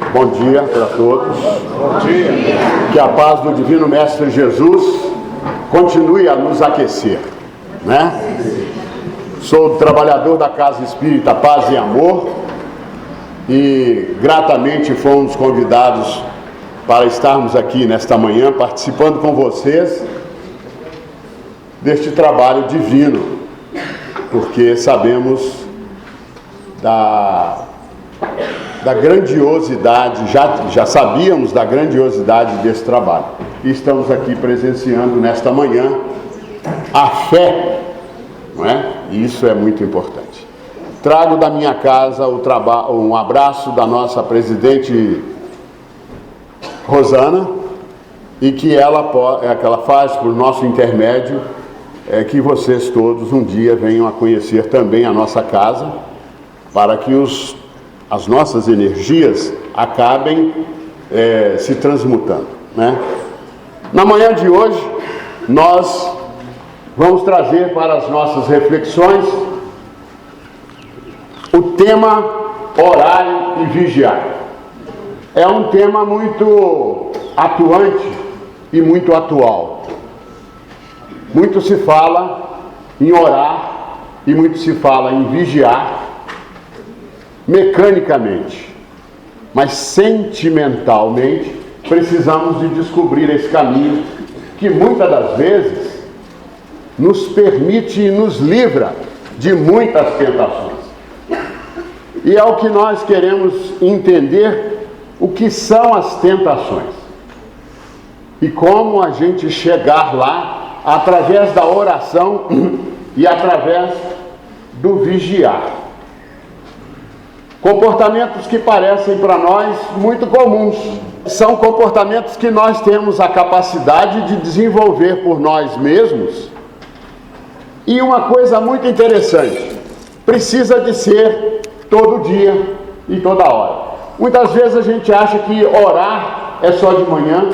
Bom dia para todos. Bom dia. Que a paz do Divino Mestre Jesus continue a nos aquecer, né? Sou trabalhador da Casa Espírita Paz e Amor e gratamente fomos convidados para estarmos aqui nesta manhã participando com vocês deste trabalho divino, porque sabemos da grandiosidade, já sabíamos da grandiosidade desse trabalho e estamos aqui presenciando nesta manhã a fé, não é? E isso é muito importante. Trago da minha casa um abraço da nossa presidente Rosana e que ela faz por nosso intermédio que vocês todos um dia venham a conhecer também a nossa casa, para que as nossas energias acabem se transmutando, né? Na manhã de hoje, nós vamos trazer para as nossas reflexões o tema orar e vigiar. É um tema muito atuante e muito atual. Muito se fala em orar e muito se fala em vigiar mecanicamente, mas sentimentalmente precisamos de descobrir esse caminho que muitas das vezes nos permite e nos livra de muitas tentações. E é o que nós queremos entender, o que são as tentações e como a gente chegar lá através da oração e através do vigiar. Comportamentos que parecem para nós muito comuns. São comportamentos que nós temos a capacidade de desenvolver por nós mesmos. E uma coisa muito interessante, precisa de ser todo dia e toda hora. Muitas vezes a gente acha que orar é só de manhã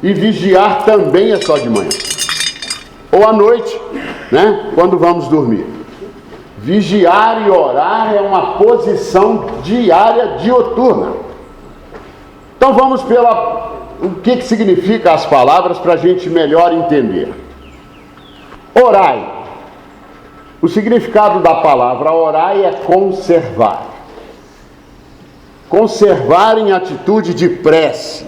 e vigiar também é só de manhã. Ou à noite, né? Quando vamos dormir. Vigiar e orar é uma posição diária, diuturna. Então vamos o que significa as palavras para a gente melhor entender. Orai. O significado da palavra orai é conservar. Conservar em atitude de prece.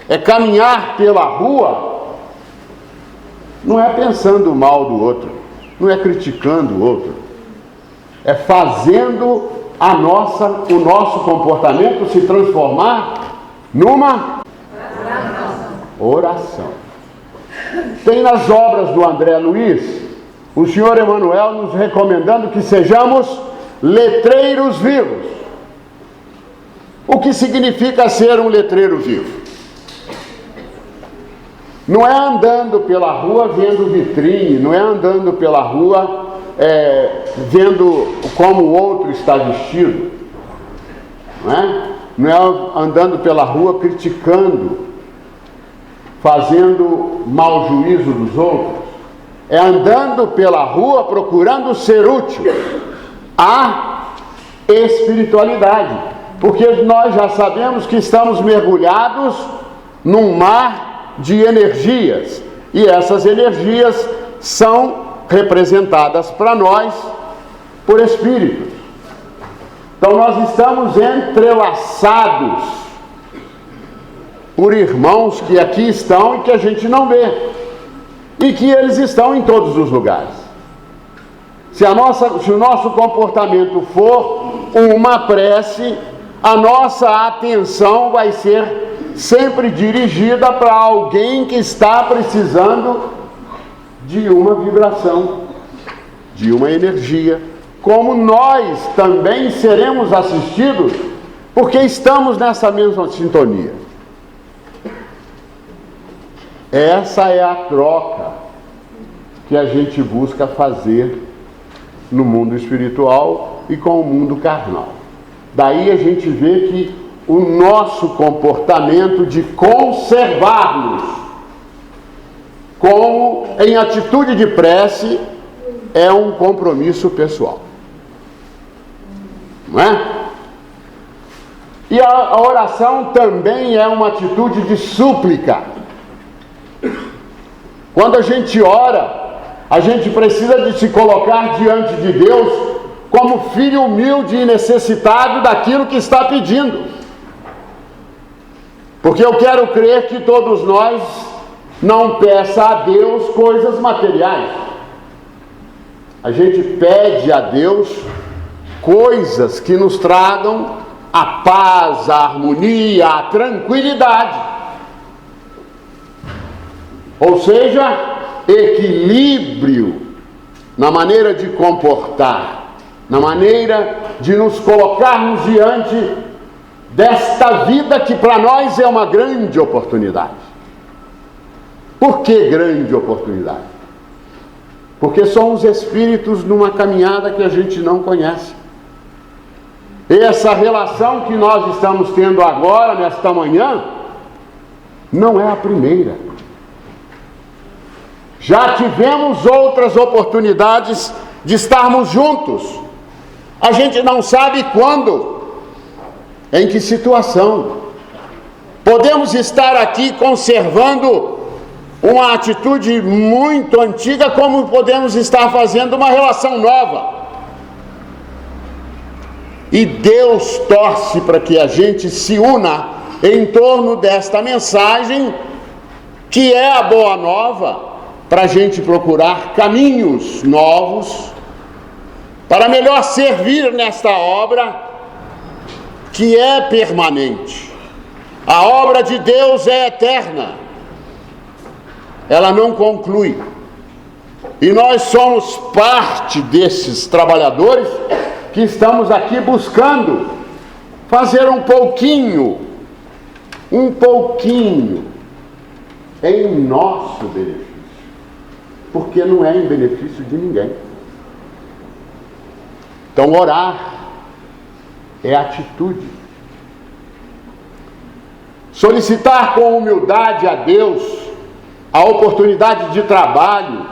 É caminhar pela rua, não é pensando mal do outro, não é criticando o outro. É fazendo o nosso comportamento se transformar numa oração. Tem nas obras do André Luiz, o senhor Emmanuel nos recomendando que sejamos letreiros vivos. O que significa ser um letreiro vivo? Não é andando pela rua vendo vitrine, não é andando pela rua vendo como o outro está vestido, não é andando pela rua criticando, fazendo mau juízo dos outros, é andando pela rua procurando ser útil à espiritualidade, porque nós já sabemos que estamos mergulhados num mar de energias, e essas energias são representadas para nós por espíritos. Então nós estamos entrelaçados por irmãos que aqui estão e que a gente não vê, e que eles estão em todos os lugares. Se o nosso comportamento for uma prece, a nossa atenção vai ser sempre dirigida para alguém que está precisando de uma vibração, de uma energia, como nós também seremos assistidos, porque estamos nessa mesma sintonia. Essa é a troca que a gente busca fazer no mundo espiritual e com o mundo carnal. Daí a gente vê que o nosso comportamento de conservar-nos como em atitude de prece é um compromisso pessoal, não é? E a oração também é uma atitude de súplica. Quando a gente ora, a gente precisa de se colocar diante de Deus como filho humilde e necessitado daquilo que está pedindo. Porque eu quero crer que todos nós não peça a Deus coisas materiais. A gente pede a Deus coisas que nos tragam a paz, a harmonia, a tranquilidade. Ou seja, equilíbrio na maneira de comportar, na maneira de nos colocarmos diante desta vida que para nós é uma grande oportunidade. Por que grande oportunidade? Porque somos espíritos numa caminhada que a gente não conhece. E essa relação que nós estamos tendo agora, nesta manhã, não é a primeira. Já tivemos outras oportunidades de estarmos juntos. A gente não sabe quando, em que situação. Podemos estar aqui conservando uma atitude muito antiga, como podemos estar fazendo uma relação nova. E Deus torce para que a gente se una em torno desta mensagem, que é a boa nova, para a gente procurar caminhos novos, para melhor servir nesta obra que é permanente. A obra de Deus é eterna, ela não conclui. E nós somos parte desses trabalhadores que estamos aqui buscando fazer um pouquinho em nosso benefício, porque não é em benefício de ninguém. Então, orar é atitude. Solicitar com humildade a Deus a oportunidade de trabalho,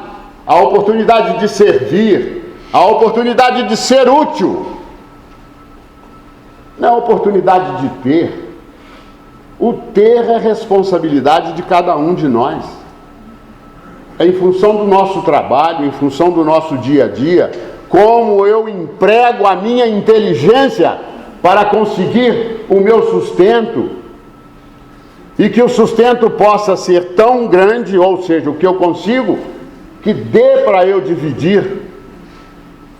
a oportunidade de servir, a oportunidade de ser útil, não é a oportunidade de ter. O ter é responsabilidade de cada um de nós. É em função do nosso trabalho, em função do nosso dia a dia, como eu emprego a minha inteligência para conseguir o meu sustento, e que o sustento possa ser tão grande, ou seja, o que eu consigo, que dê para eu dividir,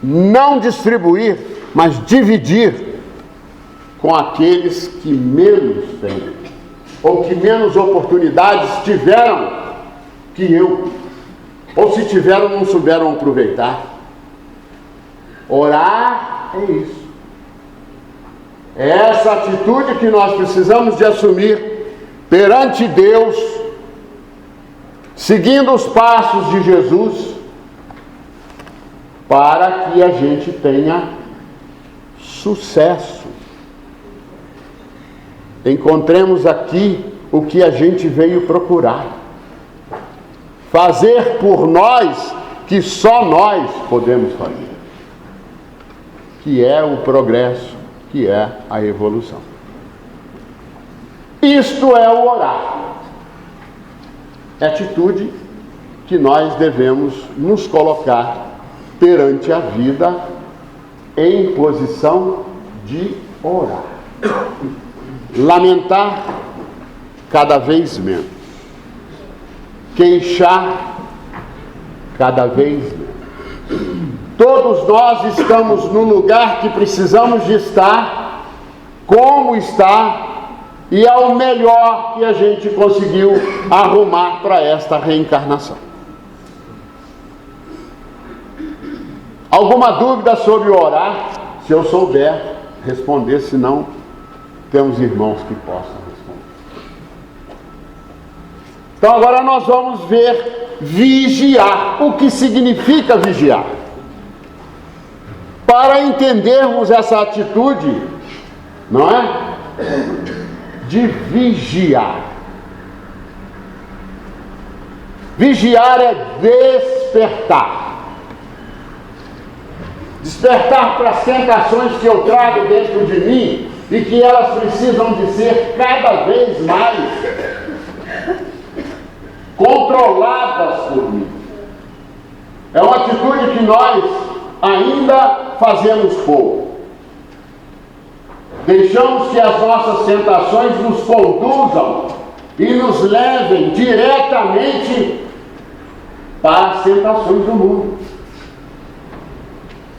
não distribuir, mas dividir com aqueles que menos têm, ou que menos oportunidades tiveram que eu, ou se tiveram não souberam aproveitar. Orar é isso. É essa atitude que nós precisamos de assumir perante Deus, seguindo os passos de Jesus, para que a gente tenha sucesso. Encontremos aqui o que a gente veio procurar. Fazer por nós que só nós podemos fazer, que é o progresso, que é a evolução. Isto é o orar. É a atitude que nós devemos nos colocar perante a vida em posição de orar. Lamentar cada vez menos. Queixar cada vez menos. Todos nós estamos no lugar que precisamos de estar, como está, e é o melhor que a gente conseguiu arrumar para esta reencarnação. Alguma dúvida sobre orar? Se eu souber responder, se não, temos irmãos que possam responder. Então agora nós vamos ver vigiar. O que significa vigiar? Para entendermos essa atitude, não é? De vigiar. Vigiar é despertar. Despertar para as tentações que eu trago dentro de mim, e que elas precisam de ser cada vez mais controladas por mim. É uma atitude que nós ainda fazemos pouco. Deixamos que as nossas tentações nos conduzam e nos levem diretamente para as tentações do mundo.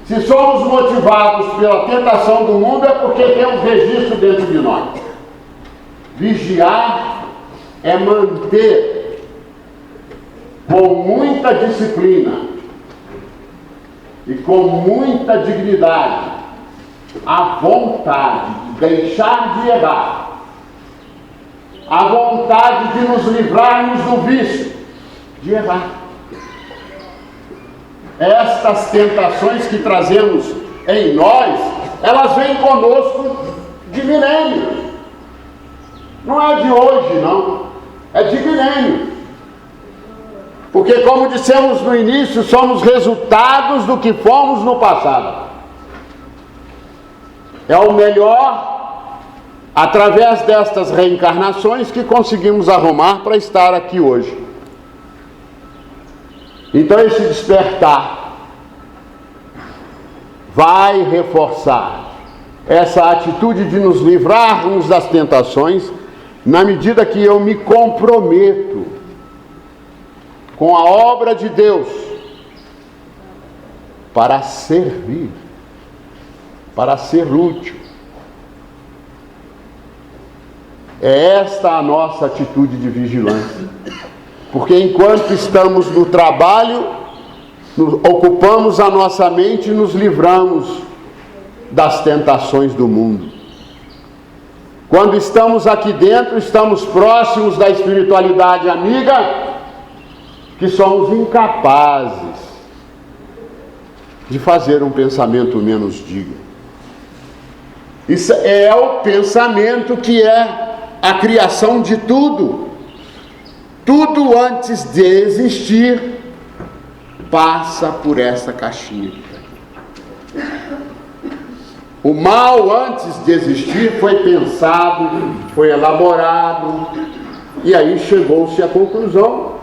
Se somos motivados pela tentação do mundo, é porque temos registro dentro de nós. Vigiar é manter com muita disciplina e com muita dignidade a vontade de deixar de errar, a vontade de nos livrarmos do vício de errar. Estas tentações que trazemos em nós, elas vêm conosco de milênios. Não é de hoje, não. É de milênios. Porque, como dissemos no início, somos resultados do que fomos no passado. É o melhor, através destas reencarnações, que conseguimos arrumar para estar aqui hoje. Então, esse despertar vai reforçar essa atitude de nos livrarmos das tentações, na medida que eu me comprometo com a obra de Deus para servir, para ser útil. É esta a nossa atitude de vigilância. Porque enquanto estamos no trabalho, ocupamos a nossa mente e nos livramos das tentações do mundo. Quando estamos aqui dentro, estamos próximos da espiritualidade amiga, que somos incapazes de fazer um pensamento menos digno. Isso é o pensamento que é a criação de tudo. Tudo antes de existir passa por essa caixinha. O mal antes de existir foi pensado, foi elaborado, e aí chegou-se à conclusão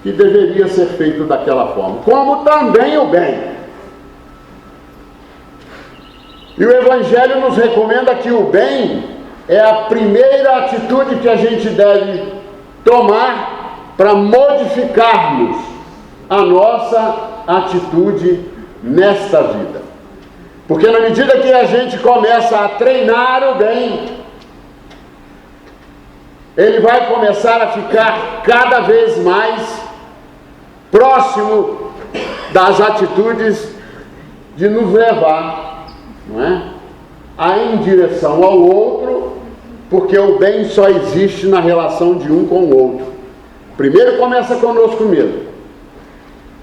que deveria ser feito daquela forma, como também o bem. E o Evangelho nos recomenda que o bem é a primeira atitude que a gente deve tomar para modificarmos a nossa atitude nesta vida. Porque na medida que a gente começa a treinar o bem, ele vai começar a ficar cada vez mais próximo das atitudes de nos levar, não é, em direção ao outro, porque o bem só existe na relação de um com o outro. Primeiro começa conosco mesmo,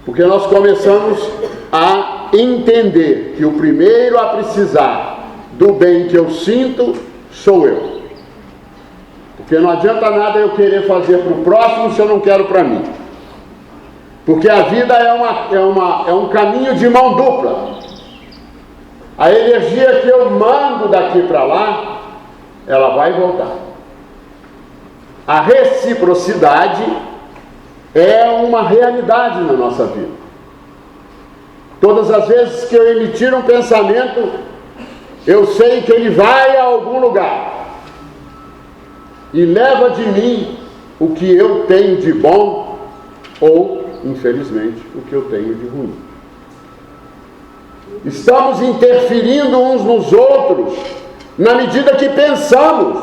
porque nós começamos a entender que o primeiro a precisar do bem que eu sinto sou eu. Porque não adianta nada eu querer fazer para o próximo se eu não quero para mim. Porque a vida é um caminho de mão dupla. A energia que eu mando daqui para lá, ela vai voltar. A reciprocidade é uma realidade na nossa vida. Todas as vezes que eu emitir um pensamento, eu sei que ele vai a algum lugar e leva de mim o que eu tenho de bom ou, infelizmente, o que eu tenho de ruim. Estamos interferindo uns nos outros na medida que pensamos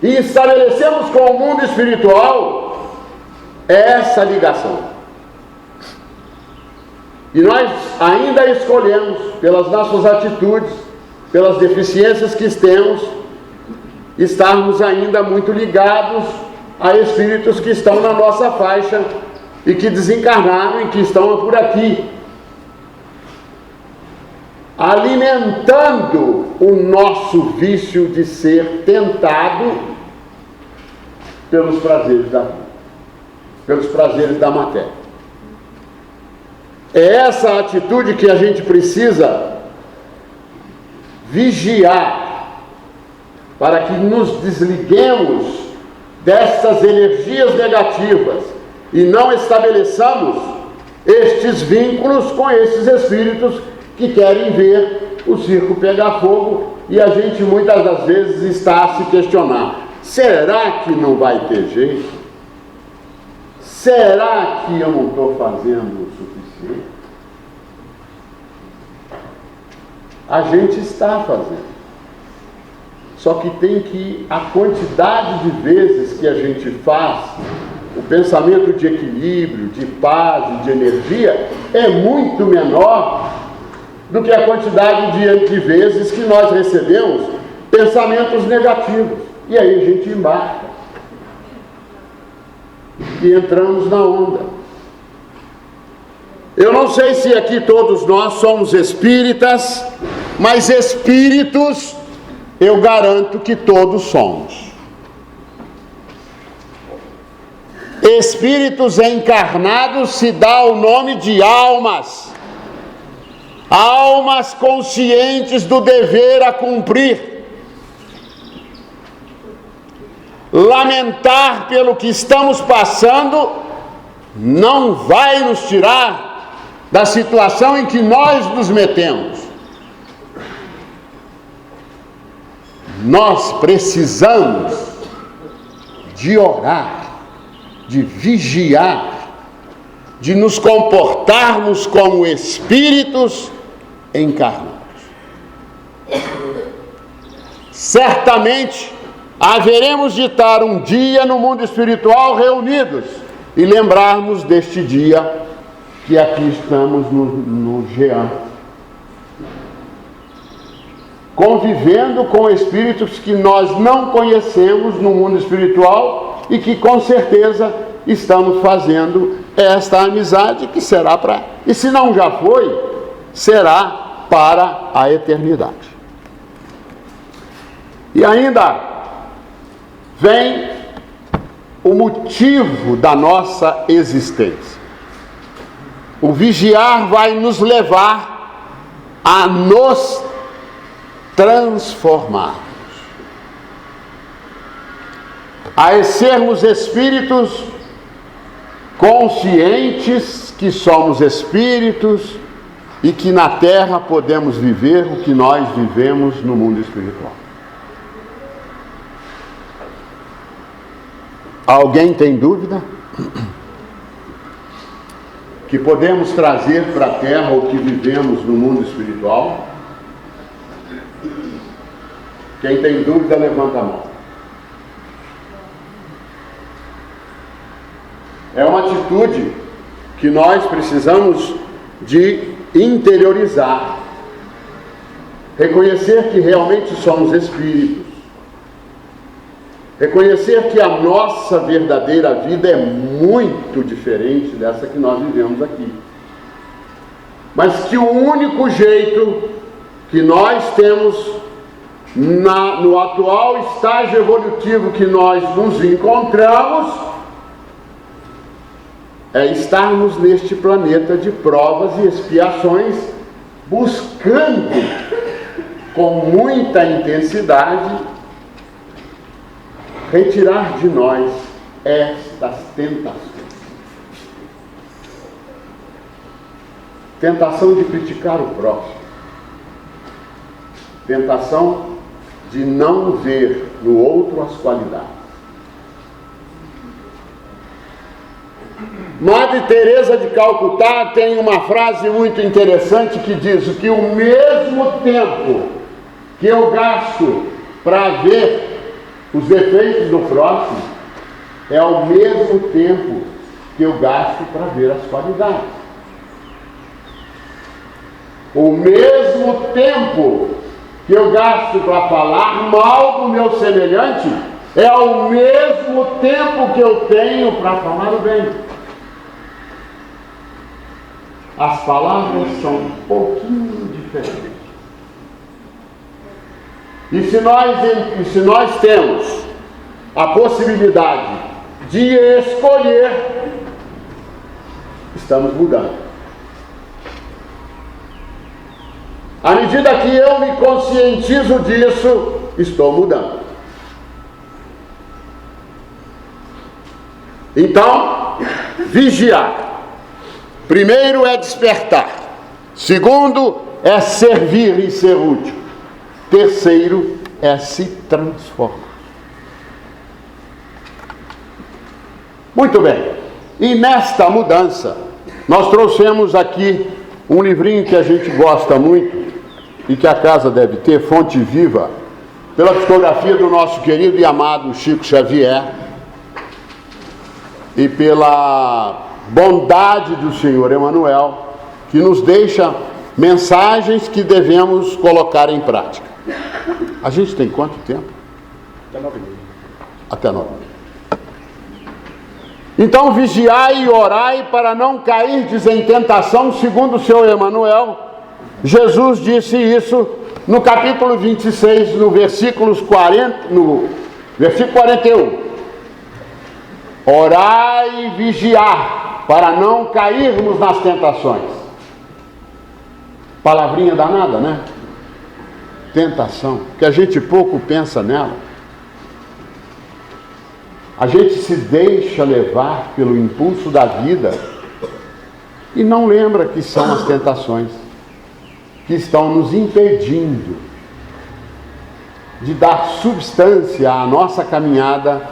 e estabelecemos com o mundo espiritual essa ligação. E nós ainda escolhemos, pelas nossas atitudes, pelas deficiências que temos, estarmos ainda muito ligados a espíritos que estão na nossa faixa e que desencarnaram e que estão por aqui, alimentando o nosso vício de ser tentado pelos prazeres da vida, pelos prazeres da matéria. É essa atitude que a gente precisa vigiar para que nos desliguemos dessas energias negativas e não estabeleçamos estes vínculos com esses espíritos que querem ver o circo pegar fogo, e a gente muitas das vezes está a se questionar: será que não vai ter jeito? Será que eu não estou fazendo o suficiente? A gente está fazendo. Só que tem que, a quantidade de vezes que a gente faz, o pensamento de equilíbrio, de paz e de energia é muito menor do que a quantidade de vezes que nós recebemos pensamentos negativos. E aí a gente embarca e entramos na onda. Eu não sei se aqui todos nós somos espíritas, mas espíritos eu garanto que todos somos. Espíritos encarnados se dá o nome de almas. Almas conscientes do dever a cumprir. Lamentar pelo que estamos passando não vai nos tirar da situação em que nós nos metemos. Nós precisamos de orar, de vigiar, de nos comportarmos como espíritos encarnados. Certamente haveremos de estar um dia no mundo espiritual reunidos e lembrarmos deste dia que aqui estamos no Jean, convivendo com espíritos que nós não conhecemos no mundo espiritual e que com certeza estamos fazendo esta amizade que será para, e se não já foi, será para a eternidade. E ainda vem o motivo da nossa existência. O vigiar vai nos levar a nos transformarmos, a sermos espíritos conscientes que somos espíritos e que na Terra podemos viver o que nós vivemos no mundo espiritual. Alguém tem dúvida? Que podemos trazer para a Terra o que vivemos no mundo espiritual? Quem tem dúvida, levanta a mão. É uma atitude que nós precisamos de interiorizar. Reconhecer que realmente somos espíritos. Reconhecer que a nossa verdadeira vida é muito diferente dessa que nós vivemos aqui. Mas que o único jeito que nós temos no atual estágio evolutivo que nós nos encontramos é estarmos neste planeta de provas e expiações, buscando com muita intensidade retirar de nós estas tentações. Tentação de criticar o próximo. Tentação de não ver no outro as qualidades. Madre Teresa de Calcutá tem uma frase muito interessante que diz que o mesmo tempo que eu gasto para ver os defeitos do próximo é o mesmo tempo que eu gasto para ver as qualidades. O mesmo tempo que eu gasto para falar mal do meu semelhante é o mesmo tempo que eu tenho para falar o bem. As palavras são um pouquinho diferentes. E se nós temos a possibilidade de escolher, estamos mudando. À medida que eu me conscientizo disso, estou mudando. Então, vigiar. Primeiro é despertar. Segundo é servir e ser útil. Terceiro é se transformar. Muito bem. E nesta mudança, nós trouxemos aqui um livrinho que a gente gosta muito e que a casa deve ter, Fonte Viva, pela psicografia do nosso querido e amado Chico Xavier e pela bondade do Senhor Emmanuel, que nos deixa mensagens que devemos colocar em prática. A gente tem quanto tempo? Até 9h30. Até 9h30. Então, vigiai e orai para não cairdes em tentação, segundo o seu Emmanuel. Jesus disse isso no capítulo 26, no versículo 41. Orai e vigiar para não cairmos nas tentações. Palavrinha danada, né? Tentação, que a gente pouco pensa nela. A gente se deixa levar pelo impulso da vida e não lembra que são as tentações que estão nos impedindo de dar substância à nossa caminhada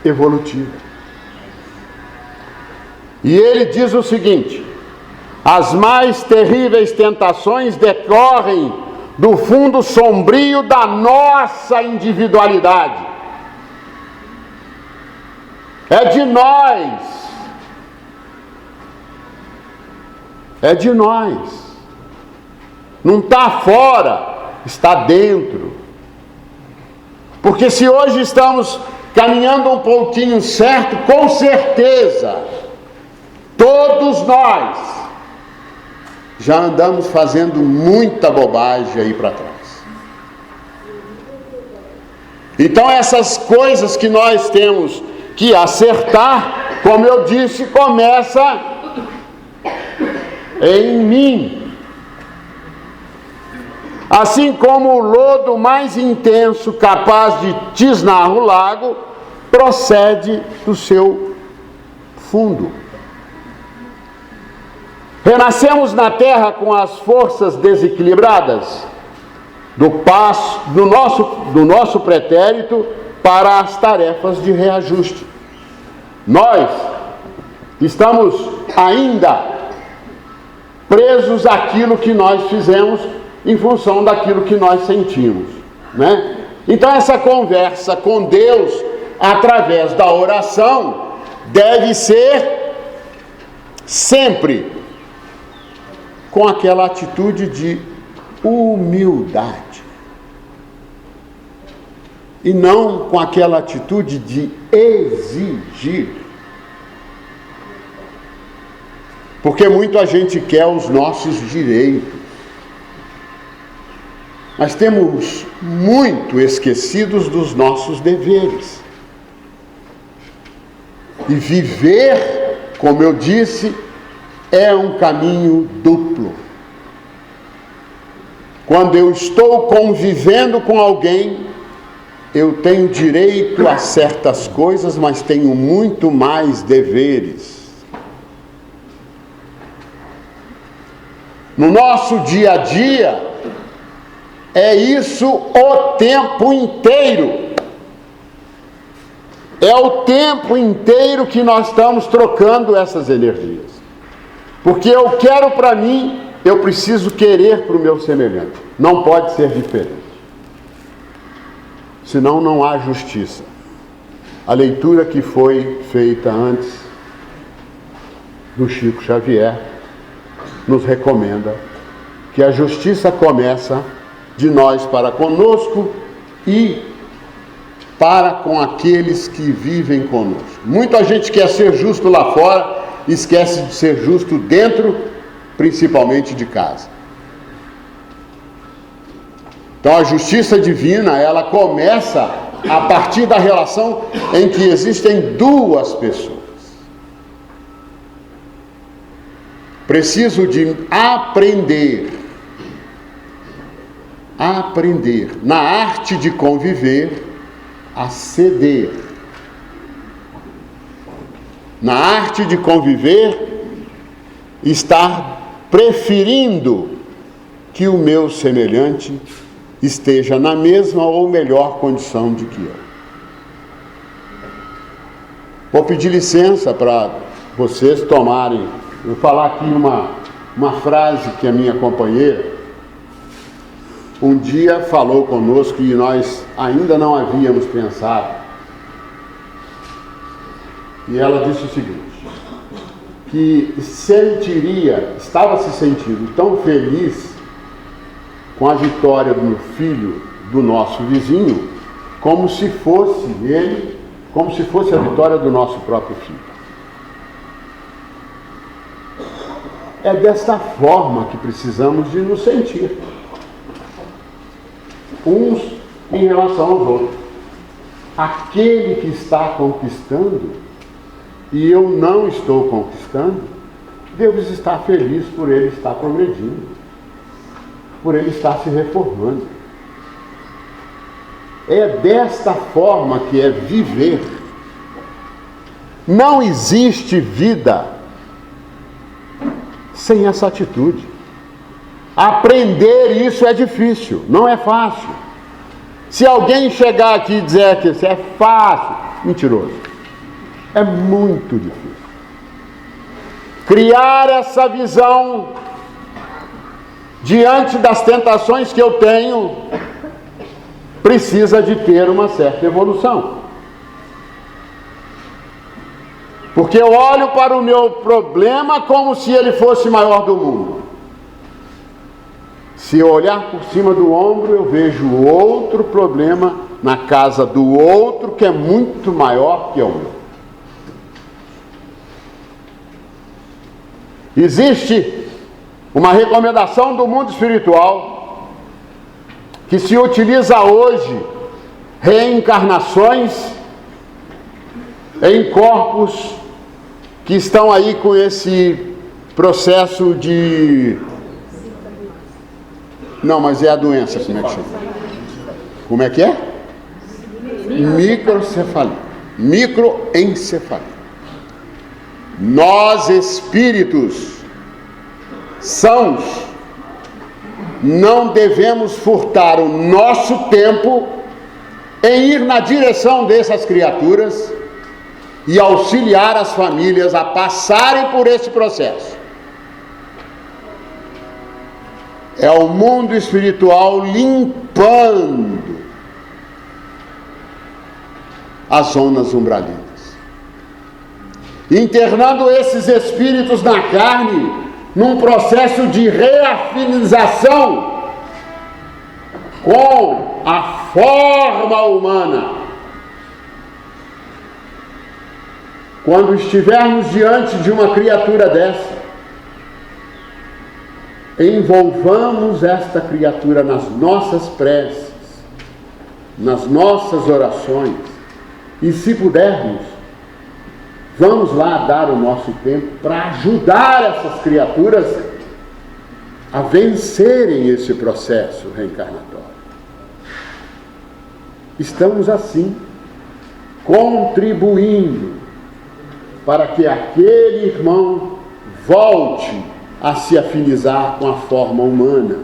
evolutiva. E ele diz o seguinte: as mais terríveis tentações decorrem do fundo sombrio da nossa individualidade. É de nós. É de nós. Não está fora, está dentro. Porque se hoje estamos caminhando um pouquinho certo, com certeza, todos nós já andamos fazendo muita bobagem aí para trás. Então essas coisas que nós temos que acertar, como eu disse, começa em mim. Assim como o lodo mais intenso, capaz de tisnar o lago, procede do seu fundo. Renascemos na terra com as forças desequilibradas do nosso pretérito para as tarefas de reajuste. Nós estamos ainda presos àquilo que nós fizemos em função daquilo que nós sentimos, né? Então essa conversa com Deus através da oração deve ser sempre com aquela atitude de humildade e não com aquela atitude de exigir, porque muita gente quer os nossos direitos, mas temos muito esquecidos dos nossos deveres. E viver, como eu disse, é um caminho duplo. Quando eu estou convivendo com alguém, eu tenho direito a certas coisas, mas tenho muito mais deveres. No nosso dia a dia, é isso o tempo inteiro. É o tempo inteiro que nós estamos trocando essas energias. Porque eu quero para mim, eu preciso querer para o meu semelhante. Não pode ser diferente. Senão não há justiça. A leitura que foi feita antes do Chico Xavier nos recomenda que a justiça começa de nós para conosco e para com aqueles que vivem conosco. Muita gente quer ser justo lá fora, esquece de ser justo dentro, principalmente de casa. Então a justiça divina, ela começa a partir da relação em que existem duas pessoas. Preciso de aprender na arte de conviver, a ceder. na arte de conviver, estar preferindo que o meu semelhante esteja na mesma ou melhor condição de que eu. Vou pedir licença para vocês tomarem, vou falar aqui uma frase que a minha companheira um dia falou conosco e nós ainda não havíamos pensado. E ela disse o seguinte, que estava se sentindo tão feliz com a vitória do filho do nosso vizinho, como se fosse a vitória do nosso próprio filho. É desta forma que precisamos de nos sentir, uns em relação aos outros. Aquele que está conquistando e eu não estou conquistando, devo estar feliz por ele estar progredindo, por ele estar se reformando. É desta forma que é viver. Não existe vida sem essa atitude. Aprender isso é difícil, não é fácil. Se alguém chegar aqui e dizer que isso é fácil, mentiroso. É muito difícil. Criar essa visão diante das tentações que eu tenho precisa de ter uma certa evolução. Porque eu olho para o meu problema como se ele fosse maior do mundo. Se eu olhar por cima do ombro, eu vejo outro problema na casa do outro que é muito maior que o meu. Existe uma recomendação do mundo espiritual que se utiliza hoje reencarnações em corpos que estão aí com esse processo de... Não, mas é a doença, como é que chama? Como é que é? Microcefalia. Microencefalia. Nós, espíritos sãos, não devemos furtar o nosso tempo em ir na direção dessas criaturas e auxiliar as famílias a passarem por esse processo. É o mundo espiritual limpando as zonas umbralinas, internando esses espíritos na carne num processo de reafinização com a forma humana. Quando estivermos diante de uma criatura dessa, envolvamos esta criatura nas nossas preces, nas nossas orações, e se pudermos, vamos lá dar o nosso tempo para ajudar essas criaturas a vencerem esse processo reencarnatório. Estamos assim contribuindo para que aquele irmão volte a se afinizar com a forma humana.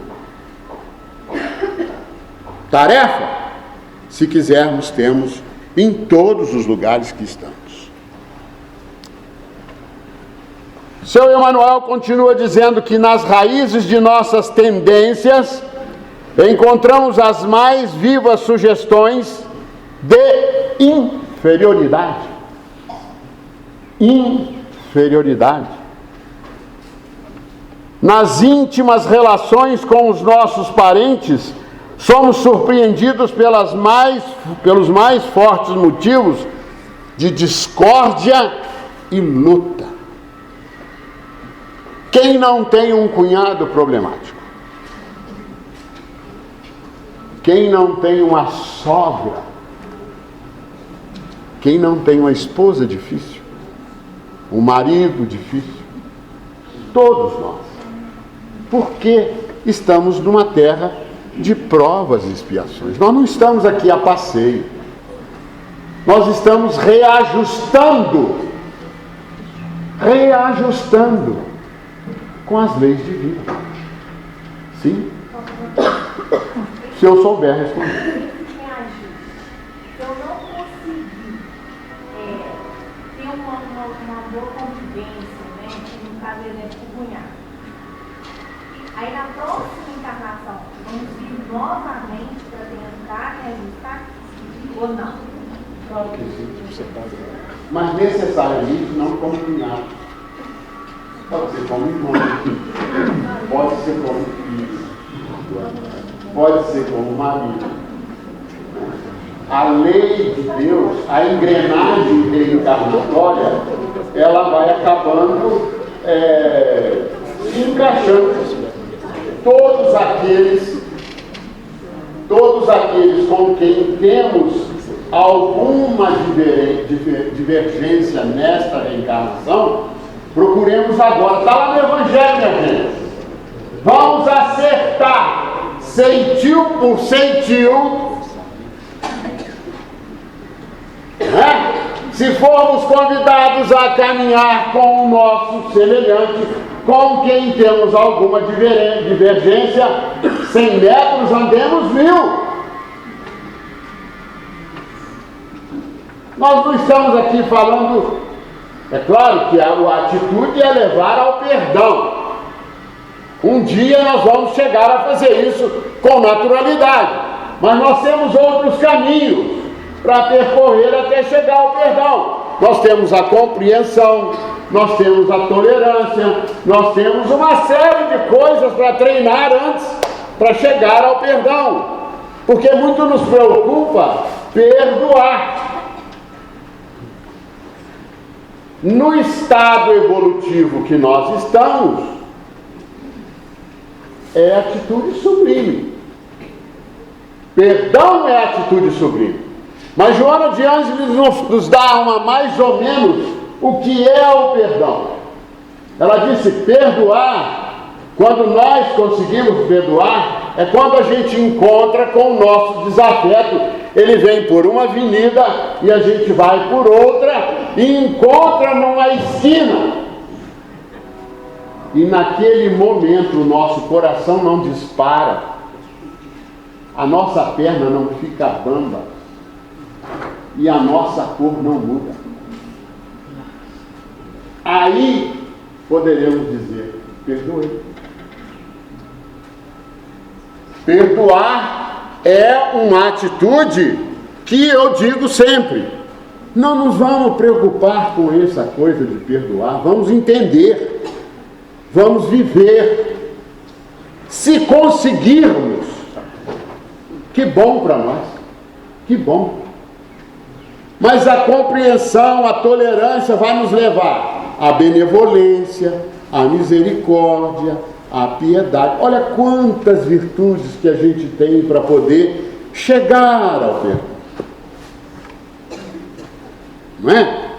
Tarefa, se quisermos, temos em todos os lugares que estamos. Seu Emmanuel continua dizendo que nas raízes de nossas tendências encontramos as mais vivas sugestões de inferioridade. Inferioridade. Nas íntimas relações com os nossos parentes, somos surpreendidos pelos mais fortes motivos de discórdia e luta. Quem não tem um cunhado problemático? Quem não tem uma sogra? Quem não tem uma esposa difícil? Um marido difícil? Todos nós. Porque estamos numa terra de provas e expiações. Nós não estamos aqui a passeio. Nós estamos reajustando reajustando com as leis divinas. Sim? Se eu souber responder. Se eu não conseguir ter uma boa convivência, né? No caso, exemplo, com o cunhado. Aí na próxima encarnação, vamos vir novamente para tentar reajustar ou não? Claro que sim. Mas necessariamente não como cunhado. Pode ser como irmão, pode ser como filho, pode ser como marido. A lei de Deus, a engrenagem reencarnatória, ela vai acabando se encaixando. Todos aqueles com quem temos alguma divergência nesta reencarnação, procuremos agora. Está lá no Evangelho, minha gente. Vamos acertar centil por centil. Se formos convidados a caminhar com o nosso semelhante, com quem temos alguma divergência, 100 metros andemos 1000. Nós não estamos aqui falando, é claro que a atitude é levar ao perdão. Um dia nós vamos chegar a fazer isso com naturalidade, mas nós temos outros caminhos para percorrer até chegar ao perdão. Nós temos a compreensão, nós temos a tolerância, nós temos uma série de coisas para treinar antes, para chegar ao perdão. Porque muito nos preocupa perdoar. No estado evolutivo que nós estamos, é atitude sublime. Perdão é atitude sublime. Mas Joana de Ângeles nos dá mais ou menos o que é o perdão. Ela disse: perdoar, quando nós conseguimos perdoar, é quando a gente encontra com o nosso desafeto. Ele vem por uma avenida e a gente vai por outra e encontra numa esquina. E naquele momento o nosso coração não dispara, a nossa perna não fica bamba e a nossa cor não muda. Aí poderemos dizer: perdoei. Perdoar é uma atitude que eu digo sempre: não nos vamos preocupar com essa coisa de perdoar, vamos entender, vamos viver. Se conseguirmos, que bom para nós, que bom. Mas a compreensão, a tolerância vai nos levar à benevolência, à misericórdia, à piedade. Olha quantas virtudes que a gente tem para poder chegar ao perdão. Não é?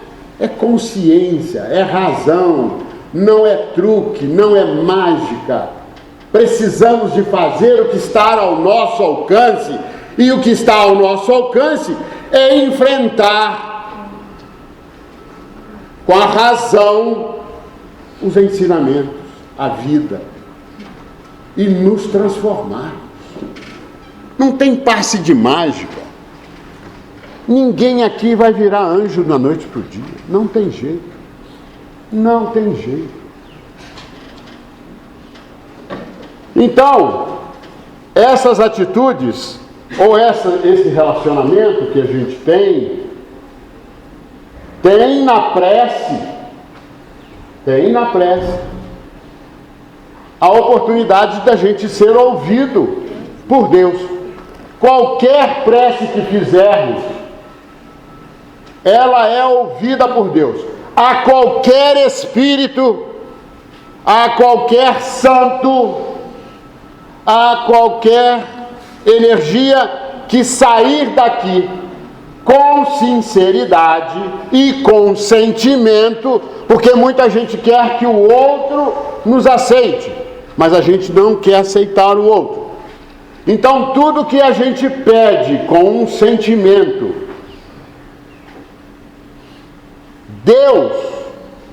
É consciência, é razão, não é truque, não é mágica. Precisamos de fazer o que está ao nosso alcance, e o que está ao nosso alcance é enfrentar com a razão os ensinamentos, a vida, e nos transformar. Não tem passe de mágica. Ninguém aqui vai virar anjo da noite para o dia. Não tem jeito. Não tem jeito. Então, essas atitudes, ou esse relacionamento que a gente tem na prece, a oportunidade da gente ser ouvido por Deus. Qualquer prece que fizermos, ela é ouvida por Deus. A qualquer espírito, a qualquer santo, a qualquer energia que sair daqui com sinceridade e com sentimento, porque muita gente quer que o outro nos aceite, mas a gente não quer aceitar o outro. Então, tudo que a gente pede com um sentimento, Deus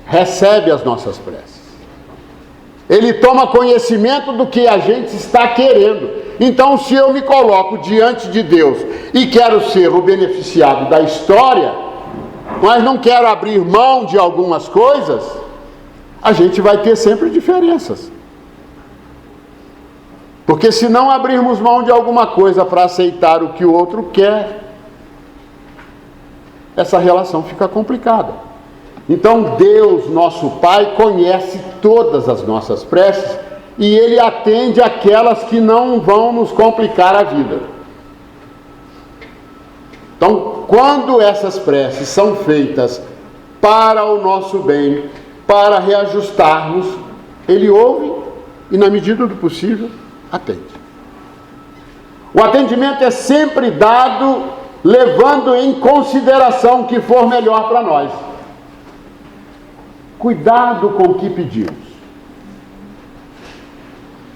recebe as nossas preces. Ele toma conhecimento do que a gente está querendo. Então, se eu me coloco diante de Deus e quero ser o beneficiado da história, mas não quero abrir mão de algumas coisas, a gente vai ter sempre diferenças. Porque se não abrirmos mão de alguma coisa para aceitar o que o outro quer, essa relação fica complicada. Então Deus, nosso Pai, conhece todas as nossas preces e Ele atende aquelas que não vão nos complicar a vida. Então, quando essas preces são feitas para o nosso bem, para reajustarmos, Ele ouve e, na medida do possível, atende. O atendimento é sempre dado levando em consideração o que for melhor para nós. Cuidado com o que pedimos.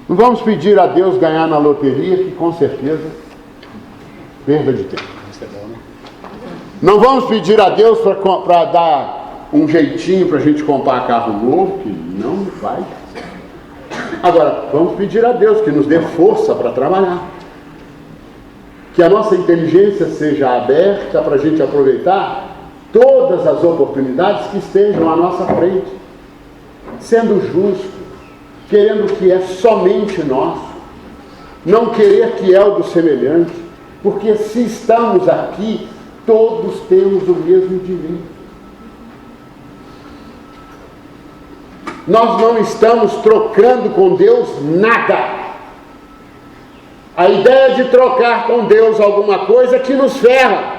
Não vamos pedir a Deus ganhar na loteria, que com certeza perda de tempo. Não vamos pedir a Deus para dar um jeitinho para a gente comprar carro novo, que não vai. Agora, vamos pedir a Deus que nos dê força para trabalhar. Que a nossa inteligência seja aberta para a gente aproveitar todas as oportunidades que estejam à nossa frente, sendo justo, querendo o que é somente nosso, não querer que é o do semelhante, porque se estamos aqui, todos temos o mesmo direito. Nós não estamos trocando com Deus nada. A ideia de trocar com Deus alguma coisa que nos ferra.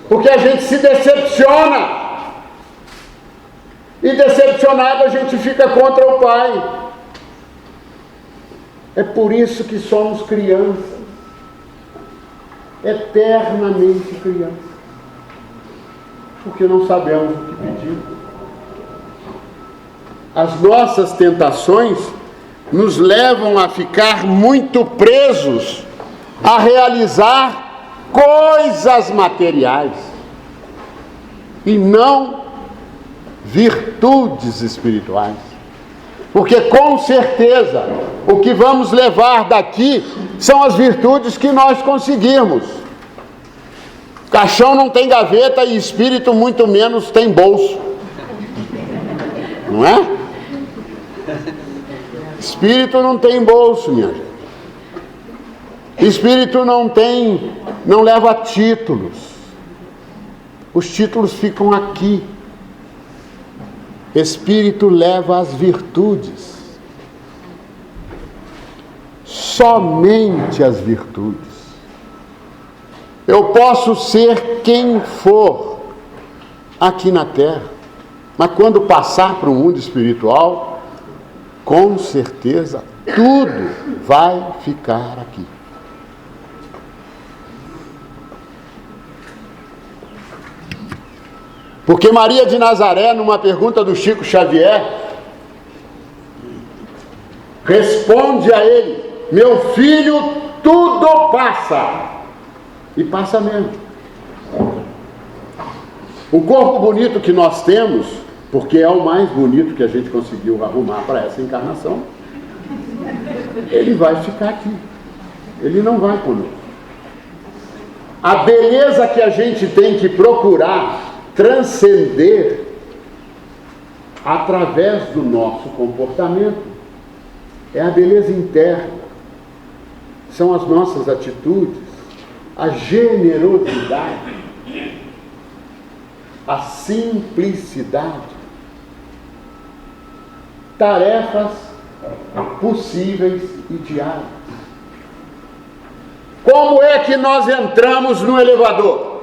Porque a gente se decepciona. E decepcionado a gente fica contra o Pai. É por isso que somos crianças. Eternamente crianças. Porque não sabemos o que pedir. As nossas tentações nos levam a ficar muito presos a realizar coisas materiais e não virtudes espirituais. Porque com certeza o que vamos levar daqui são as virtudes que nós conseguirmos. Caixão não tem gaveta e espírito muito menos tem bolso. Não é? Espírito não tem bolso, minha gente. Espírito não leva títulos. Os títulos ficam aqui. Espírito leva as virtudes. Somente as virtudes. Eu posso ser quem for aqui na terra, mas quando passar para o mundo espiritual, com certeza tudo vai ficar aqui. Porque Maria de Nazaré, numa pergunta do Chico Xavier, responde a ele: meu filho, tudo passa. E passa mesmo. O corpo bonito que nós temos, porque é o mais bonito que a gente conseguiu arrumar para essa encarnação, ele vai ficar aqui. Ele não vai conosco. A beleza que a gente tem que procurar transcender através do nosso comportamento é a beleza interna. São as nossas atitudes, a generosidade, a simplicidade, tarefas possíveis e diárias. Como é que nós entramos no elevador?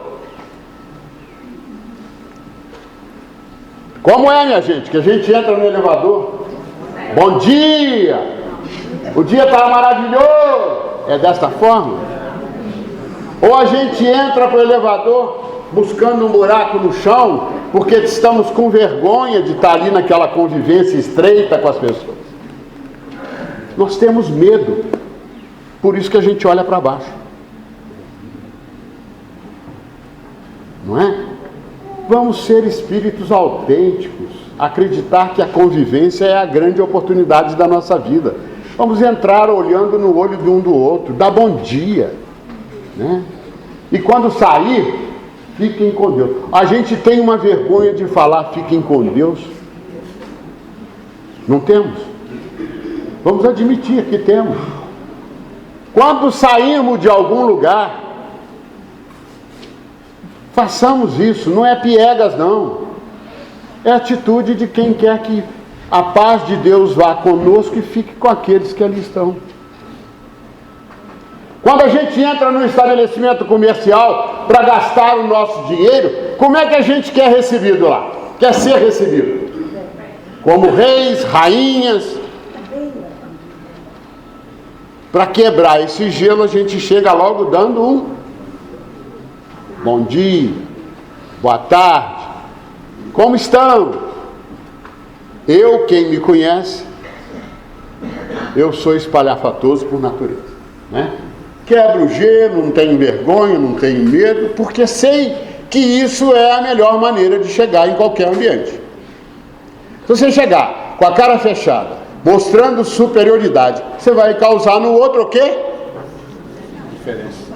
Como é, minha gente, que a gente entra no elevador? Bom dia! O dia está maravilhoso! É desta forma? Ou a gente entra para o elevador buscando um buraco no chão, porque estamos com vergonha de estar ali naquela convivência estreita com as pessoas. Nós temos medo, por isso que a gente olha para baixo. Não é? Vamos ser espíritos autênticos, acreditar que a convivência é a grande oportunidade da nossa vida. Vamos entrar olhando no olho de um do outro, dar bom dia, né? E quando sair, fiquem com Deus. A gente tem uma vergonha de falar fiquem com Deus. Não temos? Vamos admitir que temos. Quando sairmos de algum lugar, façamos isso. Não é piegas, não. É atitude de quem quer que a paz de Deus vá conosco e fique com aqueles que ali estão. Quando a gente entra num estabelecimento comercial para gastar o nosso dinheiro, como é que a gente quer recebido lá? Quer ser recebido? Como reis, rainhas. Para quebrar esse gelo, a gente chega logo dando um bom dia, boa tarde, como estão? Quem me conhece, eu sou espalhafatoso por natureza, né? Quebro o gelo, não tenho vergonha, não tenho medo, porque sei que isso é a melhor maneira de chegar em qualquer ambiente. Se você chegar com a cara fechada, mostrando superioridade, você vai causar no outro o quê? Diferença.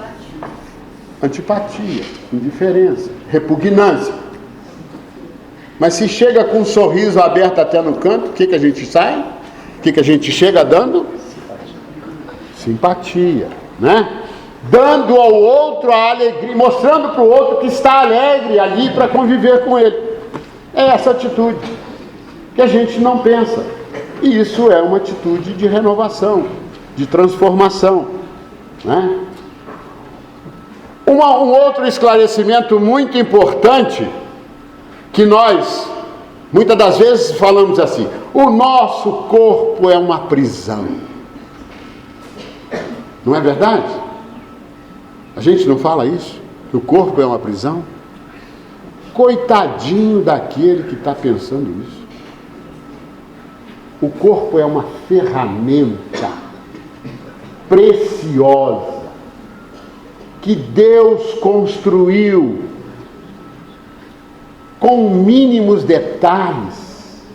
Antipatia, indiferença, repugnância. Mas se chega com um sorriso aberto até no canto, o que a gente sai? O que a gente chega dando? Simpatia, né? Dando ao outro a alegria, mostrando para o outro que está alegre ali para conviver com ele. É essa atitude que a gente não pensa. E isso é uma atitude de renovação, de transformação, né? Um outro esclarecimento muito importante, que nós, muitas das vezes falamos assim, o nosso corpo é uma prisão. Não é verdade? A gente não fala isso? Que o corpo é uma prisão? Coitadinho daquele que está pensando isso. O corpo é uma ferramenta preciosa que Deus construiu com mínimos detalhes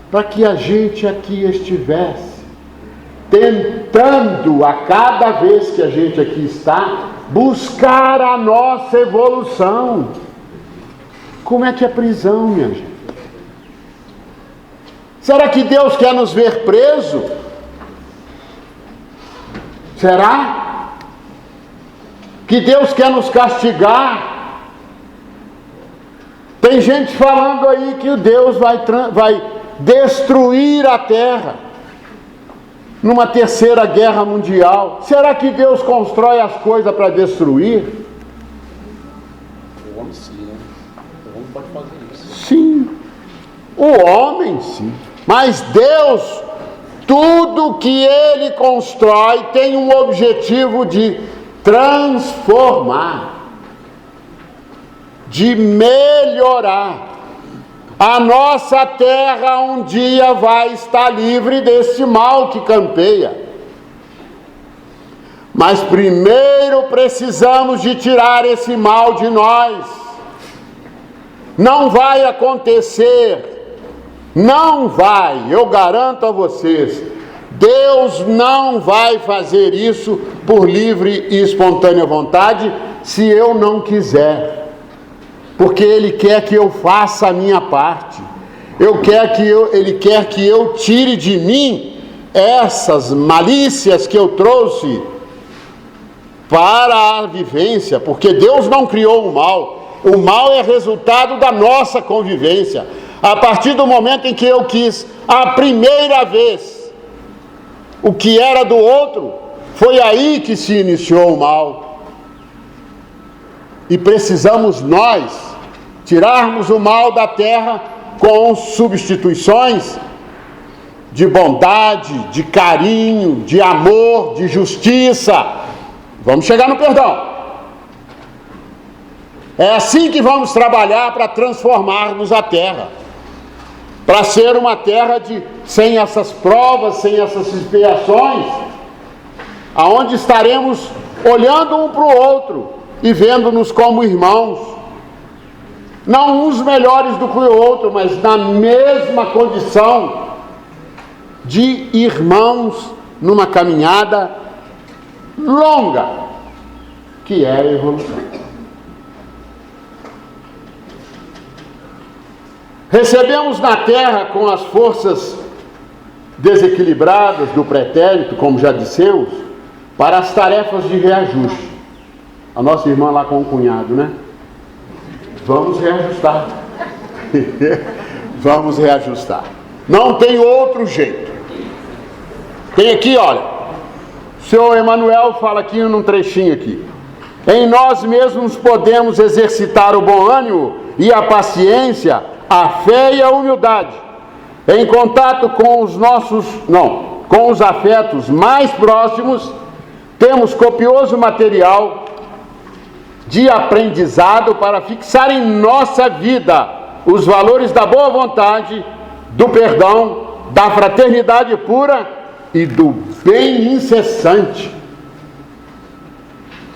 para que a gente aqui estivesse tentando, a cada vez que a gente aqui está, buscar a nossa evolução. Como é que é prisão, minha gente? Será que Deus quer nos ver preso? Será? Que Deus quer nos castigar? Tem gente falando aí que o Deus vai destruir a terra numa terceira guerra mundial. Será que Deus constrói as coisas para destruir? O homem sim, né? O homem pode fazer isso. Sim, o homem sim. Mas Deus, tudo que Ele constrói tem um objetivo de transformar, de melhorar. A nossa terra um dia vai estar livre desse mal que campeia. Mas primeiro precisamos de tirar esse mal de nós. Não vai acontecer. Não vai, eu garanto a vocês, Deus não vai fazer isso por livre e espontânea vontade, se eu não quiser, porque Ele quer que eu faça a minha parte, Ele quer que eu tire de mim essas malícias que eu trouxe para a vivência, porque Deus não criou o mal é resultado da nossa convivência. A partir do momento em que eu quis a primeira vez o que era do outro, foi aí que se iniciou o mal. E precisamos nós tirarmos o mal da terra com substituições de bondade, de carinho, de amor, de justiça. Vamos chegar no perdão. É assim que vamos trabalhar para transformarmos a terra. Para ser uma terra sem essas provas, sem essas expiações, aonde estaremos olhando um para o outro e vendo-nos como irmãos. não uns melhores do que o outro, mas na mesma condição de irmãos numa caminhada longa, que é a evolução. Recebemos na Terra com as forças desequilibradas do pretérito, como já dissemos, para as tarefas de reajuste. A nossa irmã lá com o cunhado, né? Vamos reajustar. Vamos reajustar. Não tem outro jeito. Tem aqui, olha, o senhor Emanuel fala aqui num trechinho aqui. Em nós mesmos podemos exercitar o bom ânimo e a paciência, a fé e a humildade. Em contato com com os afetos mais próximos, temos copioso material de aprendizado para fixar em nossa vida os valores da boa vontade, do perdão, da fraternidade pura e do bem incessante.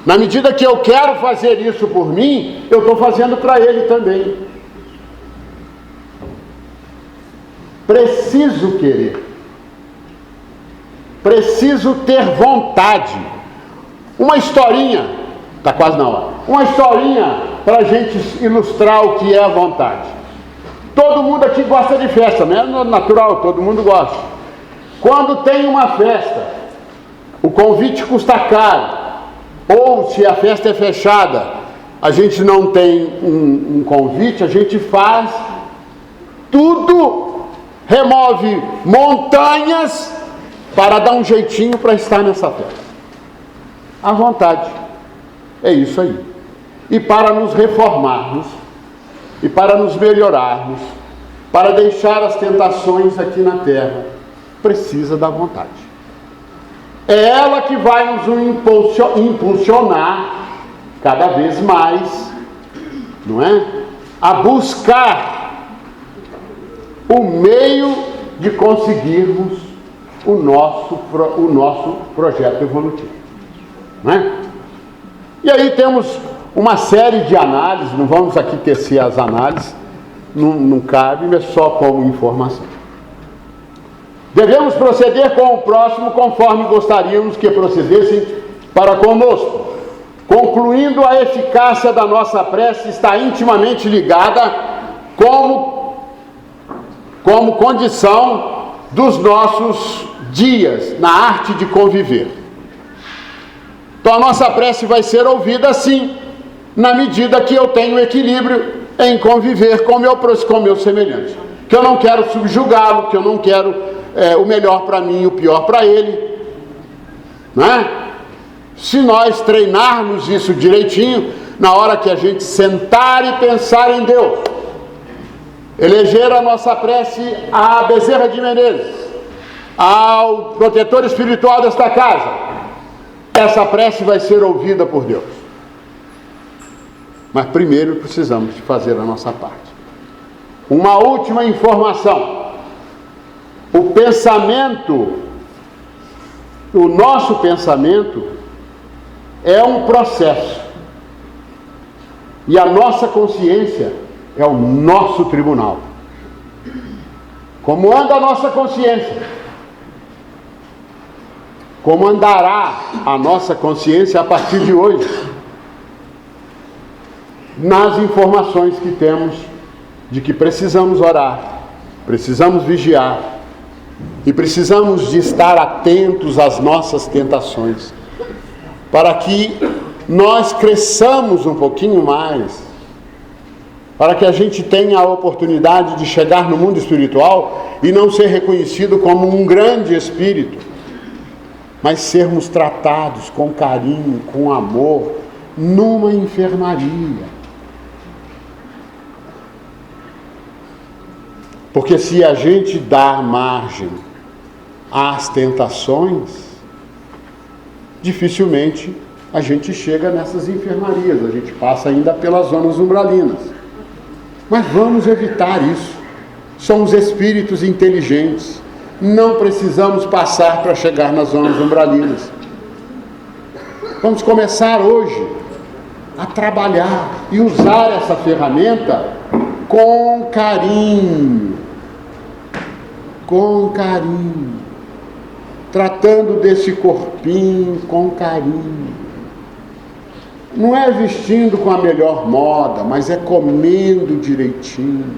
Na medida que eu quero fazer isso por mim, eu estou fazendo para ele também. Preciso querer. Preciso ter vontade. Uma historinha, está quase na hora. Uma historinha para a gente ilustrar o que é a vontade. Todo mundo aqui gosta de festa, não é natural, todo mundo gosta. Quando tem uma festa, o convite custa caro, ou se a festa é fechada, a gente não tem um convite, a gente faz tudo, remove montanhas para dar um jeitinho para estar nessa festa. A vontade é isso aí. E para nos reformarmos, e para nos melhorarmos, para deixar as tentações aqui na terra, precisa da vontade. É ela que vai nos impulsionar cada vez mais, não é? A buscar o meio de conseguirmos o nosso projeto evolutivo, não é? E aí temos uma série de análises, não vamos aqui tecer as análises, não cabe, mas só como informação. Devemos proceder com o próximo conforme gostaríamos que procedessem para conosco. Concluindo, a eficácia da nossa prece está intimamente ligada como condição dos nossos dias na arte de conviver. Então a nossa prece vai ser ouvida assim, na medida que eu tenho equilíbrio em conviver com o meu semelhante. Que eu não quero subjugá-lo, que eu não quero o melhor para mim e o pior para ele, não é? Se nós treinarmos isso direitinho, na hora que a gente sentar e pensar em Deus, eleger a nossa prece a Bezerra de Menezes, ao protetor espiritual desta casa, essa prece vai ser ouvida por Deus. Mas primeiro precisamos de fazer a nossa parte. Uma última informação. O pensamento, o nosso pensamento é um processo. E a nossa consciência é o nosso tribunal. Como anda a nossa consciência? Como andará a nossa consciência a partir de hoje? Nas informações que temos de que precisamos orar, precisamos vigiar e precisamos de estar atentos às nossas tentações, para que nós cresçamos um pouquinho mais, para que a gente tenha a oportunidade de chegar no mundo espiritual e não ser reconhecido como um grande espírito, mas sermos tratados com carinho, com amor, numa enfermaria. Porque se a gente dá margem às tentações, dificilmente a gente chega nessas enfermarias, a gente passa ainda pelas zonas umbralinas. Mas vamos evitar isso. Somos espíritos inteligentes. Não precisamos passar para chegar nas zonas umbralinas. Vamos começar hoje a trabalhar e usar essa ferramenta com carinho, tratando desse corpinho com carinho. Não é vestindo com a melhor moda, mas é comendo direitinho.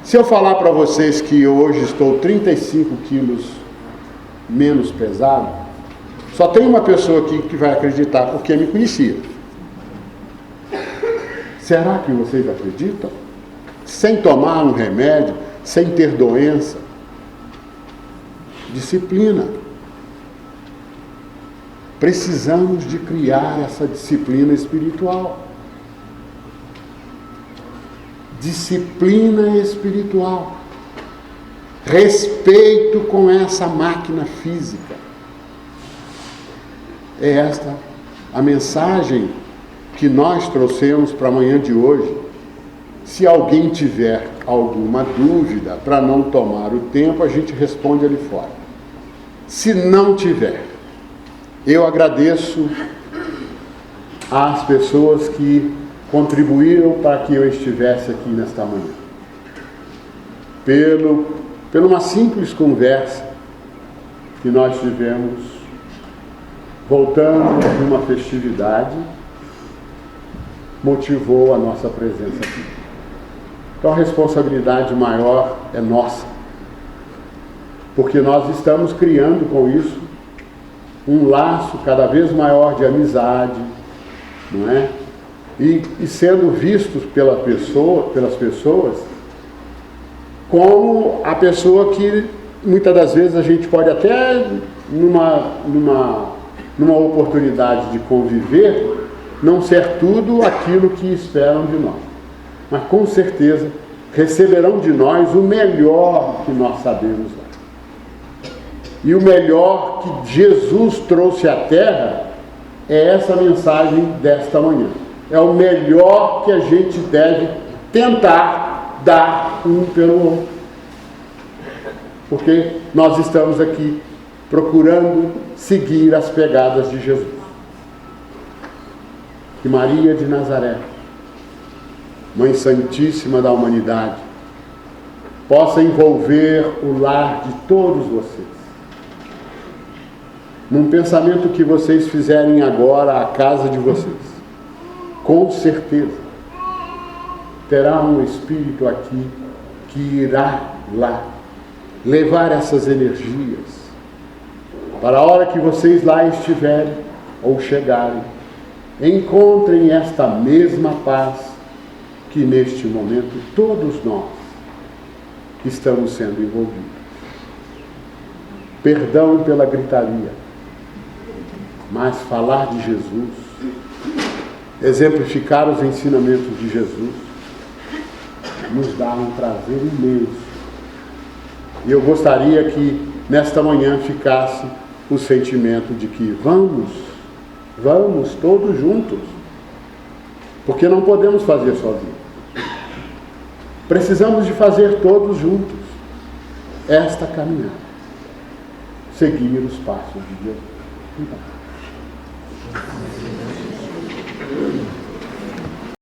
Se eu falar para vocês que hoje estou 35 quilos menos pesado, só tem uma pessoa aqui que vai acreditar, porque me conhecia. Será que vocês acreditam? Sem tomar um remédio, sem ter doença. Disciplina. Precisamos de criar essa disciplina espiritual. Disciplina espiritual. Respeito com essa máquina física. É esta a mensagem que nós trouxemos para a manhã de hoje. Se alguém tiver alguma dúvida, para não tomar o tempo, a gente responde ali fora. Se não tiver, eu agradeço às pessoas que contribuíram para que eu estivesse aqui nesta manhã. Por uma simples conversa que nós tivemos, voltando de uma festividade, motivou a nossa presença aqui. Então a responsabilidade maior é nossa, porque nós estamos criando com isso um laço cada vez maior de amizade, não é? E sendo vistos pelas pessoas como a pessoa que muitas das vezes a gente pode até numa oportunidade de conviver não ser tudo aquilo que esperam de nós, mas com certeza receberão de nós o melhor que nós sabemos dar. E o melhor que Jesus trouxe à terra é essa mensagem desta manhã. É o melhor que a gente deve tentar dar um pelo outro. Porque nós estamos aqui procurando seguir as pegadas de Jesus. Que Maria de Nazaré, Mãe Santíssima da humanidade, possa envolver o lar de todos vocês. Num pensamento que vocês fizerem agora à casa de vocês, com certeza terá um espírito aqui que irá lá levar essas energias para a hora que vocês lá estiverem ou chegarem, encontrem esta mesma paz que neste momento todos nós estamos sendo envolvidos. Perdão pela gritaria, mas falar de Jesus, exemplificar os ensinamentos de Jesus, nos dá um prazer imenso. E eu gostaria que nesta manhã ficasse o sentimento de que vamos todos juntos, porque não podemos fazer sozinhos. Precisamos de fazer todos juntos esta caminhada, seguir os passos de Jesus. Então.